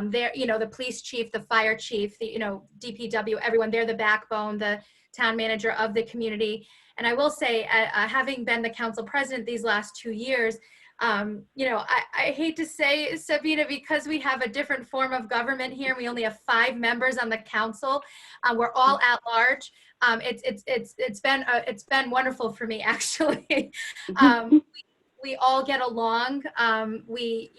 They're, the police chief, the fire chief, the, DPW, everyone, they're the backbone, the town manager of the community. And I will say, having been the council president these last 2 years, I hate to say, Sabina, because we have a different form of government here, we only have 5 members on the council. We're all at large. It's been wonderful for me, actually. We all get along. We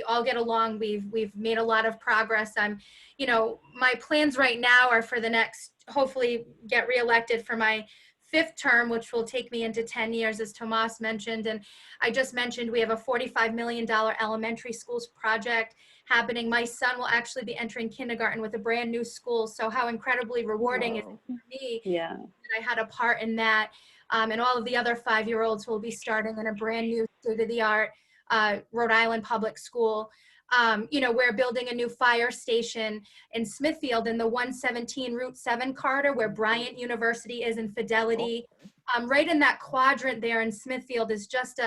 all get along. We've made a lot of progress. My plans right now are for the next, hopefully get reelected for my 5th term, which will take me into 10 years, as Tomas mentioned. And I just mentioned we have a $45 million elementary schools project happening. My son will actually be entering kindergarten with a brand new school. So how incredibly rewarding is it for me that I had a part in that. And all of the other 5-year-olds will be starting in a brand new state-of-the-art Rhode Island public school. We're building a new fire station in Smithfield in the 117 Route 7 corridor where Bryant University is in Fidelity. Right in that quadrant there in Smithfield is just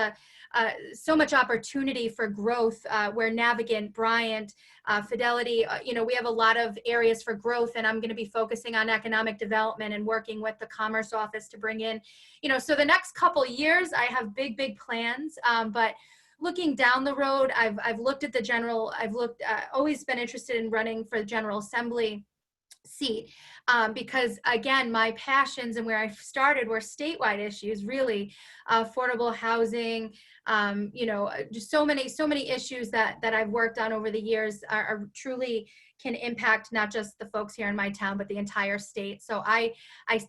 so much opportunity for growth where Navigant, Bryant, Fidelity, we have a lot of areas for growth, and I'm going to be focusing on economic development and working with the Commerce Office to bring in, so the next couple years I have big plans, but looking down the road, I've looked at always been interested in running for the General Assembly seat because again, my passions and where I started were statewide issues, really affordable housing, just so many issues that I've worked on over the years are truly can impact not just the folks here in my town, but the entire state. So I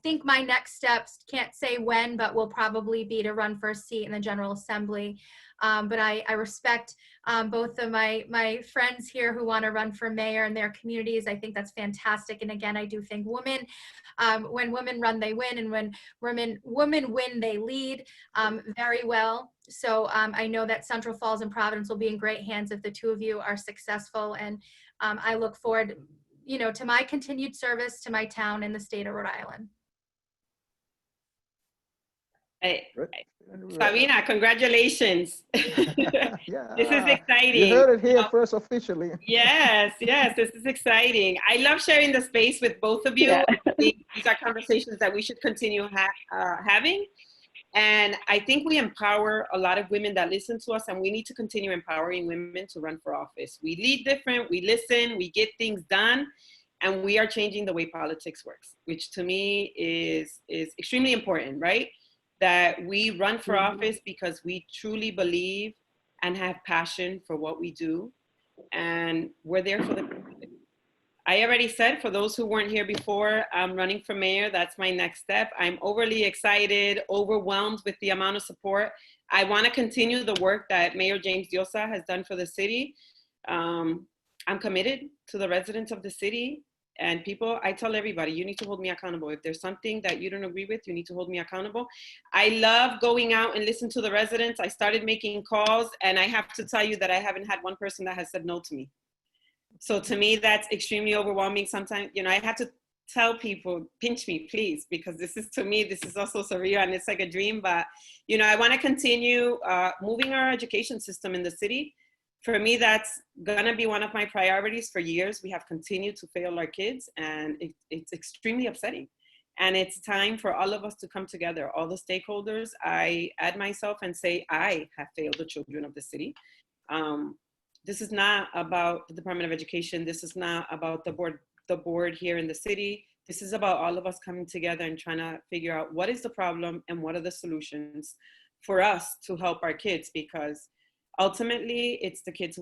think my next steps, can't say when, but will probably be to run for a seat in the General Assembly. But I respect both of my friends here who want to run for mayor in their communities. I think that's fantastic. And again, I do think when women run, they win. And when women win, they lead very well. So I know that Central Falls and Providence will be in great hands if the 2 of you are successful. And I look forward, to my continued service to my town and the state of Rhode Island.
Sabina, congratulations.
Yeah.
This is exciting.
You heard it here first officially.
Yes, this is exciting. I love sharing the space with both of you.
Yeah.
These are conversations that we should continue having. And I think we empower a lot of women that listen to us, and we need to continue empowering women to run for office. We lead different, we listen, we get things done, and we are changing the way politics works, which to me is extremely important, right? That we run for office because we truly believe and have passion for what we do, and we're there for the community. I already said, for those who weren't here before, I'm running for mayor. That's my next step. I'm overly excited, overwhelmed with the amount of support. I want to continue the work that Mayor James Diosa has done for the city. I'm committed to the residents of the city. And people, I tell everybody, you need to hold me accountable. If there's something that you don't agree with, you need to hold me accountable. I love going out and listen to the residents. I started making calls, and I have to tell you that I haven't had one person that has said no to me. So to me, that's extremely overwhelming. Sometimes, I have to tell people, pinch me, please, because this is, to me, this is also surreal and it's like a dream. But, I want to continue moving our education system in the city. For me, that's going to be one of my priorities. For years, we have continued to fail our kids, and it's extremely upsetting. And it's time for all of us to come together, all the stakeholders. I add myself and say, I have failed the children of the city. This is not about the Department of Education. This is not about the board here in the city. This is about all of us coming together and trying to figure out what is the problem and what are the solutions for us to help our kids, because ultimately it's the kids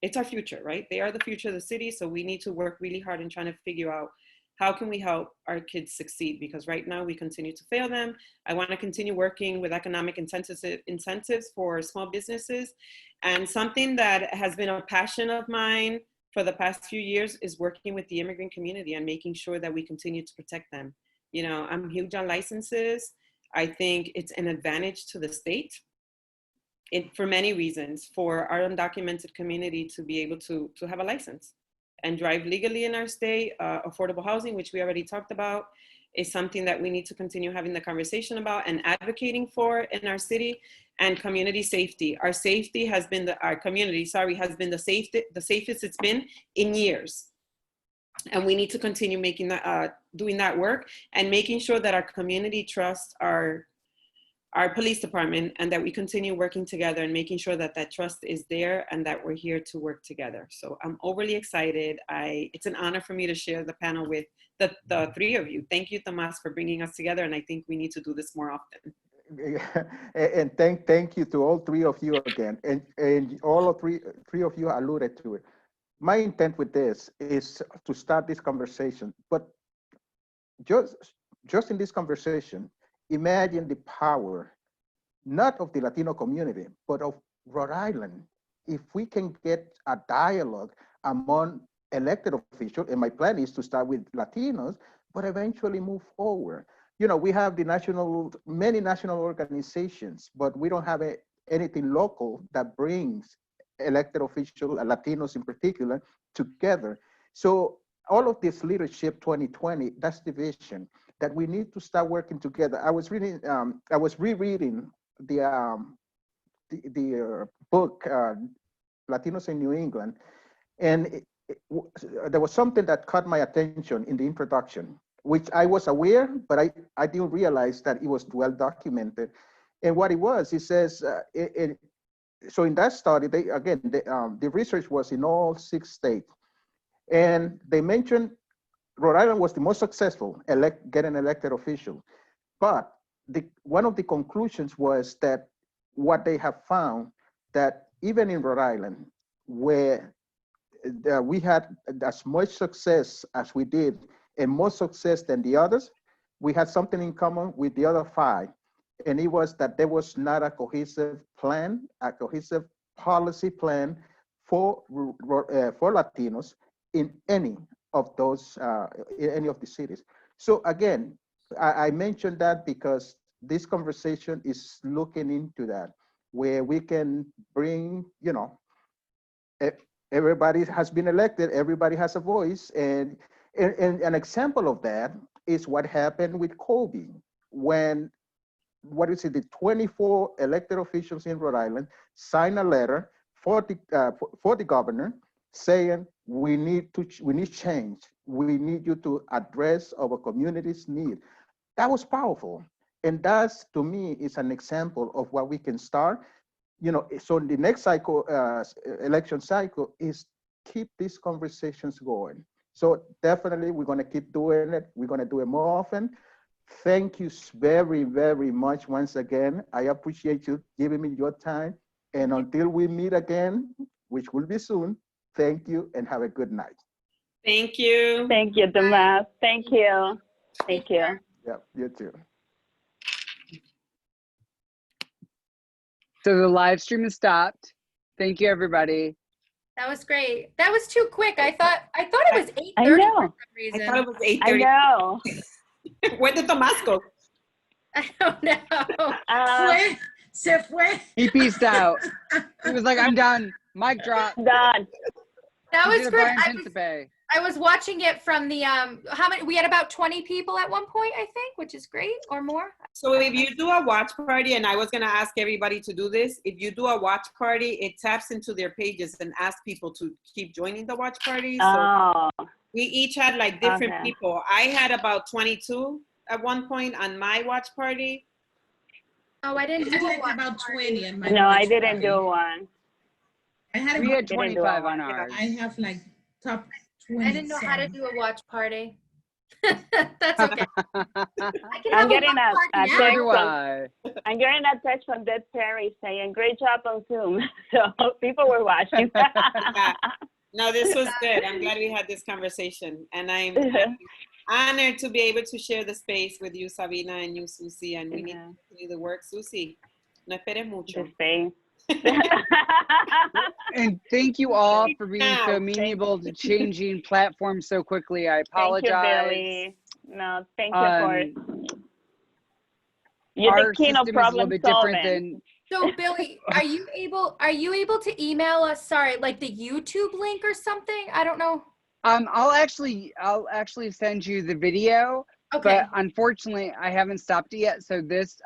it's our future, right? They are the future of the city. So we need to work really hard in trying to figure out how can we help our kids succeed, because right now we continue to fail them. I want to continue working with economic incentives for small businesses. And something that has been a passion of mine for the past few years is working with the immigrant community and making sure that we continue to protect them. You know, I'm huge on licenses. I think it's an advantage to the state for many reasons, for our undocumented community to be able to have a license and drive legally in our state. Affordable housing, which we already talked about, is something that we need to continue having the conversation about and advocating for in our city. And community safety. Our safety has been our community, has been the safest it's been in years. And we need to continue making that, doing that work and making sure that our community trusts our police department, and that we continue working together and making sure that that trust is there and that we're here to work together. So I'm overly excited. It's an honor for me to share the panel with the three of you. Thank you, Tomas, for bringing us together. And I think we need to do this more often.
And thank you to all three of you again. And all of three of you alluded to it. My intent with this is to start this conversation, but just in this conversation, imagine the power, not of the Latino community, but of Rhode Island. If we can get a dialogue among elected officials, and my plan is to start with Latinos, but eventually move forward. You know, we have many national organizations, but we don't have anything local that brings elected officials, Latinos in particular, together. So all of this leadership 2020, that's the vision, that we need to start working together. I was rereading the book, Latinos in New England, and there was something that caught my attention in the introduction, which I was aware, but I didn't realize that it was well documented. And what it says, so in that study, the research was in all 6 states. And they mentioned Rhode Island was the most successful getting elected official. But one of the conclusions was that what they have found, that even in Rhode Island, where we had as much success as we did, and more success than the others, we had something in common with the other 5. And it was that there was not a cohesive plan, a cohesive policy plan for Latinos in any of those, in any of the cities. So again, I mentioned that because this conversation is looking into that, where we can bring, you know, everybody has been elected, everybody has a voice, and an example of that is what happened with Colby, when, the 24 elected officials in Rhode Island signed a letter for the governor saying, we need change. We need you to address our community's need. That was powerful. And that's, to me, is an example of what we can start. You know, so the next cycle, election cycle, is keep these conversations going. So definitely we're gonna keep doing it. We're gonna do it more often. Thank you very, very much once again. I appreciate you giving me your time. And until we meet again, which will be soon, thank you and have a good night.
Thank you.
Thank you, Tomas. Thank you. Thank you.
Yeah, you too.
So the live stream is stopped. Thank you, everybody.
That was great. That was too quick. I thought it was 8:30
I
for
know.
some
I
reason.
thought it was
I
8:30.
know.
Where did Tomas go?
I don't know.
Se fue.
He peaced out. He was like, I'm done. Mic drop.
Done.
That
He
was
did a
great.
Brian Principe.
I was watching it from the how many, we had about 20 people at one point, I think, which is great, or more.
So if you do a watch party, and I was gonna ask everybody to do this, if you do a watch party, it taps into their pages and asks people to keep joining the watch party. So
Oh,
we each had like different
Okay.
people. I had about 22 at one point on my watch party.
Oh, I
I
didn't
had
do a
like
watch
about
party.
20 in my
no, I
watch
didn't
party.
do one.
I had
We
about,
had 25 on ours.
I have like top 20.
I didn't know how to do a watch party. That's okay. I can
I'm
have a
getting
watch
a
party
So
now.
text
do I.
I'm getting a text from Deb Perry saying, great job on Zoom. So people were watching.
Yeah. No, this was good. I'm glad we had this conversation. And I'm honored to be able to share the space with you, Sabina, and you, Suzy. And we need to continue the work. Suzy, no esperes mucho.
Just saying.
And thank you all for being
Now,
so
thank
amenable to changing platforms so quickly. I
Thank you,
apologize.
Billy. No, thank you for you're
Our
the king of
system is a little
problem
bit
solving.
different than
So Billy, are you able to email us, sorry, like the YouTube link or something? I don't know.
I'll actually send you the video,
Okay.
but unfortunately I haven't stopped it yet. So this